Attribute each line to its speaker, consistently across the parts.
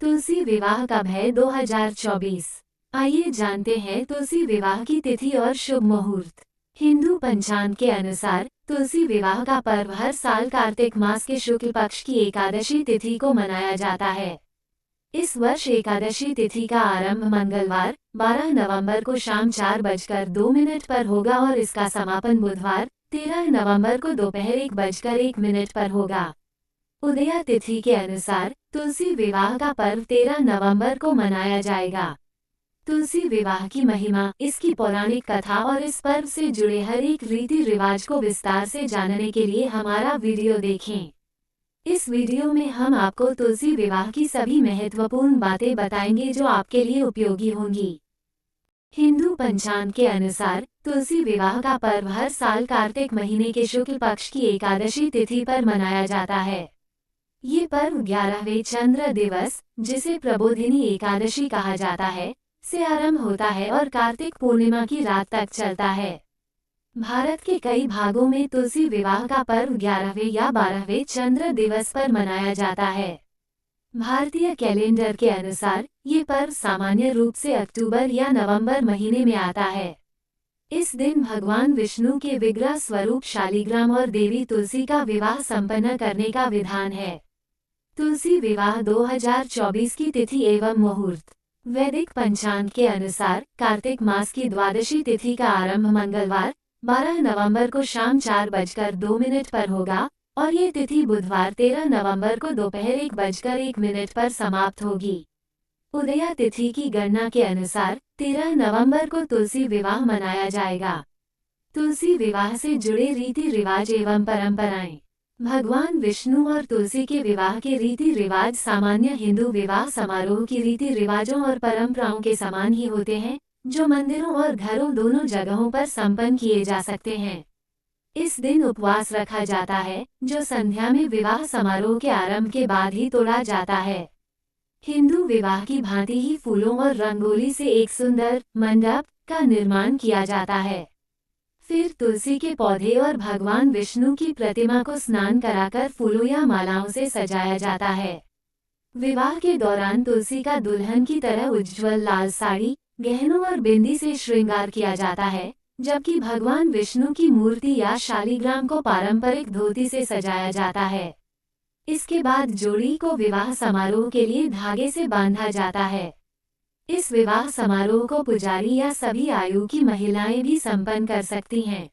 Speaker 1: तुलसी विवाह कब है 2024। आइए जानते हैं तुलसी विवाह की तिथि और शुभ मुहूर्त। हिंदू पंचांग के अनुसार तुलसी विवाह का पर्व हर साल कार्तिक मास के शुक्ल पक्ष की एकादशी तिथि को मनाया जाता है। इस वर्ष एकादशी तिथि का आरंभ मंगलवार 12 नवंबर को शाम 4:02 पर होगा और इसका समापन बुधवार 13 नवंबर को दोपहर 1:01 पर होगा। उदया तिथि के अनुसार तुलसी विवाह का पर्व 13 नवंबर को मनाया जाएगा। तुलसी विवाह की महिमा, इसकी पौराणिक कथा और इस पर्व से जुड़े हर एक रीति रिवाज को विस्तार से जानने के लिए हमारा वीडियो देखें। इस वीडियो में हम आपको तुलसी विवाह की सभी महत्वपूर्ण बातें बताएंगे जो आपके लिए उपयोगी होंगी। हिंदू पंचांग के अनुसार तुलसी विवाह का पर्व हर साल कार्तिक महीने के शुक्ल पक्ष की एकादशी तिथि पर मनाया जाता है। ये पर्व 11वें चंद्र दिवस, जिसे प्रबोधिनी एकादशी कहा जाता है, से आरंभ होता है और कार्तिक पूर्णिमा की रात तक चलता है। भारत के कई भागों में तुलसी विवाह का पर्व 11वें या 12वें चंद्र दिवस पर मनाया जाता है। भारतीय कैलेंडर के अनुसार ये पर्व सामान्य रूप से अक्टूबर या नवंबर महीने में आता है। इस दिन भगवान विष्णु के विग्रह स्वरूप शालिग्राम और देवी तुलसी का विवाह संपन्न करने का विधान है। तुलसी विवाह 2024 की तिथि एवं मुहूर्त। वैदिक पंचांग के अनुसार कार्तिक मास की द्वादशी तिथि का आरंभ मंगलवार 12 नवंबर को शाम 4:02 पर होगा और ये तिथि बुधवार 13 नवंबर को दोपहर 1:01 पर समाप्त होगी। उदया तिथि की गणना के अनुसार 13 नवंबर को तुलसी विवाह मनाया जाएगा। तुलसी विवाह से जुड़े रीति रिवाज एवं परंपराएं। भगवान विष्णु और तुलसी के विवाह के रीति रिवाज सामान्य हिंदू विवाह समारोह की रीति रिवाजों और परंपराओं के समान ही होते हैं, जो मंदिरों और घरों दोनों जगहों पर संपन्न किए जा सकते हैं। इस दिन उपवास रखा जाता है, जो संध्या में विवाह समारोह के आरंभ के बाद ही तोड़ा जाता है। हिंदू विवाह की भांति ही फूलों और रंगोली से एक सुंदर मंडप का निर्माण किया जाता है। फिर तुलसी के पौधे और भगवान विष्णु की प्रतिमा को स्नान कराकर फूलों या मालाओं से सजाया जाता है। विवाह के दौरान तुलसी का दुल्हन की तरह उज्ज्वल लाल साड़ी, गहनों और बिंदी से श्रृंगार किया जाता है, जबकि भगवान विष्णु की मूर्ति या शालिग्राम को पारंपरिक धोती से सजाया जाता है। इसके बाद जोड़ी को विवाह समारोह के लिए धागे से बांधा जाता है। इस विवाह समारोह को पुजारी या सभी आयु की महिलाएं भी संपन्न कर सकती हैं।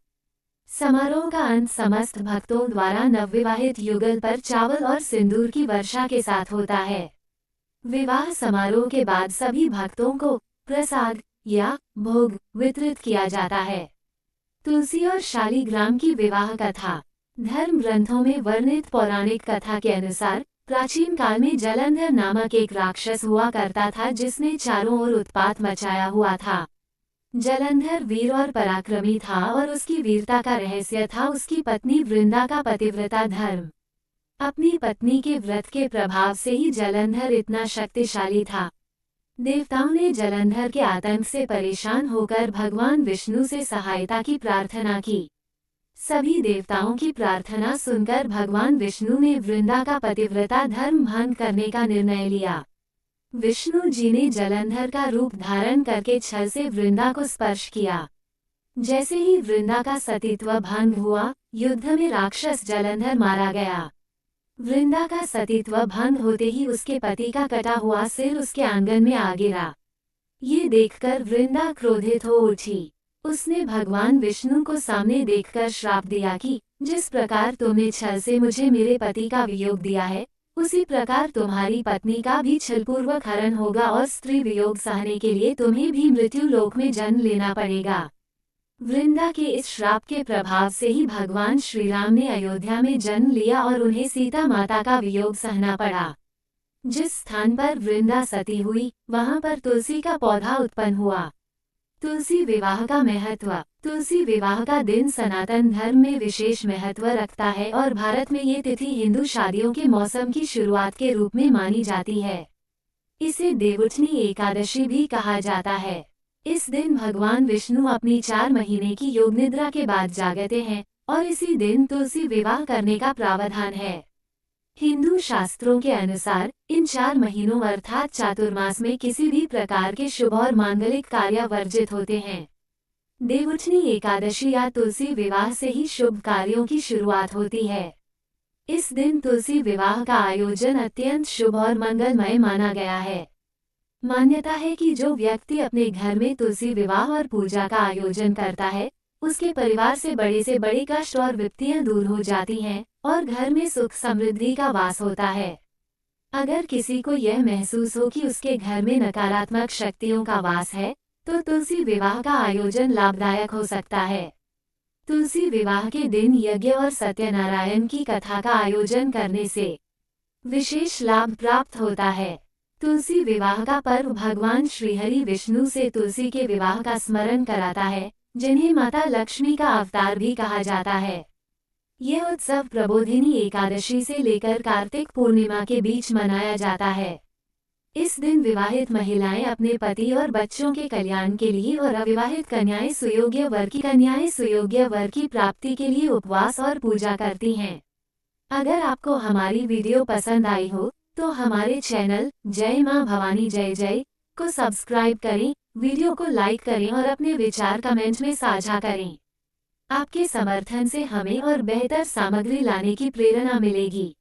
Speaker 1: समारोह का अंत समस्त भक्तों द्वारा नवविवाहित युगल पर चावल और सिंदूर की वर्षा के साथ होता है। विवाह समारोह के बाद सभी भक्तों को प्रसाद या भोग वितरित किया जाता है। तुलसी और शालिग्राम की विवाह कथा। धर्म ग्रंथों में वर्णित पौराणिक कथा के अनुसार प्राचीन काल में जलंधर नामक एक राक्षस हुआ करता था, जिसने चारों ओर उत्पात मचाया हुआ था। जलंधर वीर और पराक्रमी था और उसकी वीरता का रहस्य था उसकी पत्नी वृंदा का पतिव्रता धर्म। अपनी पत्नी के व्रत के प्रभाव से ही जलंधर इतना शक्तिशाली था। देवताओं ने जलंधर के आतंक से परेशान होकर भगवान विष्णु से सहायता की प्रार्थना की। सभी देवताओं की प्रार्थना सुनकर भगवान विष्णु ने वृंदा का पतिव्रता धर्म भंग करने का निर्णय लिया। विष्णु जी ने जलंधर का रूप धारण करके छल से वृंदा को स्पर्श किया। जैसे ही वृंदा का सतीत्व भंग हुआ, युद्ध में राक्षस जलंधर मारा गया। वृंदा का सतीत्व भंग होते ही उसके पति का कटा हुआ सिर उसके आंगन में आ गिरा। ये देखकर वृंदा क्रोधित हो उठी। उसने भगवान विष्णु को सामने देखकर श्राप दिया कि जिस प्रकार तुमने छल से मुझे मेरे पति का वियोग दिया है, उसी प्रकार तुम्हारी पत्नी का भी छलपूर्वक हरण होगा और स्त्री वियोग सहने के लिए तुम्हें भी मृत्यु लोक में जन्म लेना पड़ेगा। वृंदा के इस श्राप के प्रभाव से ही भगवान श्री राम ने अयोध्या में जन्म लिया और उन्हें सीता माता का वियोग सहना पड़ा। जिस स्थान पर वृंदा सती हुई, वहां पर तुलसी का पौधा उत्पन्न हुआ। तुलसी विवाह का महत्व। तुलसी विवाह का दिन सनातन धर्म में विशेष महत्व रखता है और भारत में ये तिथि हिंदू शादियों के मौसम की शुरुआत के रूप में मानी जाती है। इसे देवउठनी एकादशी भी कहा जाता है। इस दिन भगवान विष्णु अपनी 4 महीने की योग निद्रा के बाद जागते हैं और इसी दिन तुलसी विवाह करने का प्रावधान है। हिंदू शास्त्रों के अनुसार इन 4 महीनों अर्थात चातुर्मास में किसी भी प्रकार के शुभ और मांगलिक कार्य वर्जित होते हैं। देवउठनी एकादशी या तुलसी विवाह से ही शुभ कार्यों की शुरुआत होती है। इस दिन तुलसी विवाह का आयोजन अत्यंत शुभ और मंगलमय माना गया है। मान्यता है कि जो व्यक्ति अपने घर में तुलसी विवाह और पूजा का आयोजन करता है, उसके परिवार से बड़ी कष्ट और विपत्तियां दूर हो जाती हैं और घर में सुख समृद्धि का वास होता है। अगर किसी को यह महसूस हो कि उसके घर में नकारात्मक शक्तियों का वास है, तो तुलसी विवाह का आयोजन लाभदायक हो सकता है। तुलसी विवाह के दिन यज्ञ और सत्यनारायण की कथा का आयोजन करने से विशेष लाभ प्राप्त होता है। तुलसी विवाह का पर्व भगवान श्रीहरि विष्णु से तुलसी के विवाह का स्मरण कराता है, जिन्हें माता लक्ष्मी का अवतार भी कहा जाता है। यह उत्सव प्रबोधिनी एकादशी से लेकर कार्तिक पूर्णिमा के बीच मनाया जाता है। इस दिन विवाहित महिलाएं अपने पति और बच्चों के कल्याण के लिए और अविवाहित कन्याएं सुयोग्य वर की प्राप्ति के लिए उपवास और पूजा करती हैं। अगर आपको हमारी वीडियो पसंद आई हो, तो हमारे चैनल जय मां भवानी जय जय को सब्सक्राइब करें, वीडियो को लाइक करें और अपने विचार कमेंट में साझा करें। आपके समर्थन से हमें और बेहतर सामग्री लाने की प्रेरणा मिलेगी।